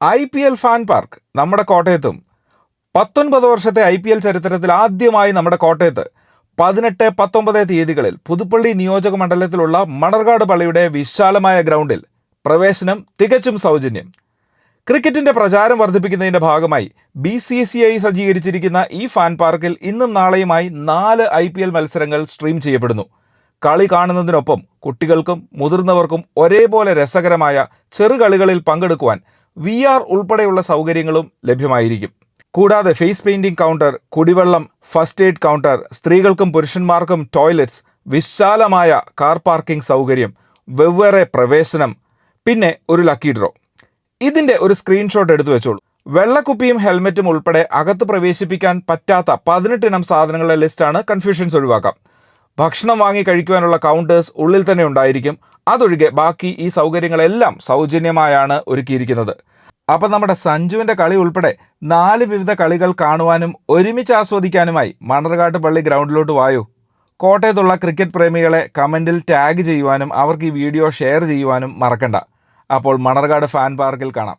IPL fan park നമ്മുടെ കോട്ടയത്തും 19 വർഷത്തെ IPL ചരിത്രത്തിൽ ആദ്യമായി നമ്മുടെ കോട്ടയത്ത് 18-19 തീയതികളിൽ പുതുപ്പള്ളി നിയോജക മണ്ഡലത്തിലുള്ള മണർകാട് പള്ളിയുടെ വിശാലമായ ഗ്രൗണ്ടിൽ പ്രവേശനം തികച്ചും സൗജന്യം. ക്രിക്കറ്റിന്റെ പ്രചാരം വർദ്ധിപ്പിക്കുന്നതിന്റെ ഭാഗമായി BCCI സജ്ജീകരിച്ചിരിക്കുന്ന ഈ ഫാൻ പാർക്കിൽ ഇന്നും നാളെയുമായി 4 IPL മത്സരങ്ങൾ സ്ട്രീം ചെയ്യപ്പെടുന്നു. കളി കാണുന്നതിനൊപ്പം കുട്ടികൾക്കും മുതിർന്നവർക്കും ഒരേപോലെ രസകരമായ ചെറുകളികളിൽ പങ്കെടുക്കുവാൻ VR ഉൾപ്പെടെയുള്ള സൗകര്യങ്ങളും ലഭ്യമായിരിക്കും. കൂടാതെ ഫേസ് പെയിന്റിംഗ് കൗണ്ടർ, കുടിവെള്ളം, ഫസ്റ്റ് എയ്ഡ് കൗണ്ടർ, സ്ത്രീകൾക്കും പുരുഷന്മാർക്കും ടോയ്ലറ്റ്സ്, വിശാലമായ കാർ പാർക്കിംഗ് സൗകര്യം, വെവ്വേറെ പ്രവേശനം, പിന്നെ ഒരു ലക്കി ഡ്രോ. ഇതിന്റെ ഒരു സ്ക്രീൻഷോട്ട് എടുത്തു വെച്ചോളൂ. വെള്ളക്കുപ്പിയും ഹെൽമെറ്റും ഉൾപ്പെടെ അകത്ത് പ്രവേശിപ്പിക്കാൻ പറ്റാത്ത 18 ഇനം സാധനങ്ങളുടെ ലിസ്റ്റാണ്. കൺഫ്യൂഷൻസ് ഒഴിവാക്കാം. ഭക്ഷണം വാങ്ങി കഴിക്കുവാനുള്ള കൗണ്ടേഴ്സ് ഉള്ളിൽ തന്നെ ഉണ്ടായിരിക്കും. അതൊഴികെ ബാക്കി ഈ സൗകര്യങ്ങളെല്ലാം സൗജന്യമായാണ് ഒരുക്കിയിരിക്കുന്നത്. അപ്പം നമ്മുടെ സഞ്ജുവിൻ്റെ കളി ഉൾപ്പെടെ 4 വിവിധ കളികൾ കാണുവാനും ഒരുമിച്ച് ആസ്വദിക്കാനുമായി മണർകാട് പള്ളി ഗ്രൗണ്ടിലോട്ട് വായു. കോട്ടയത്തുള്ള ക്രിക്കറ്റ് പ്രേമികളെ കമൻറ്റിൽ ടാഗ് ചെയ്യുവാനും അവർക്ക് ഈ വീഡിയോ ഷെയർ ചെയ്യുവാനും മറക്കണ്ട. അപ്പോൾ മണർകാട് ഫാൻ പാർക്കിൽ കാണാം.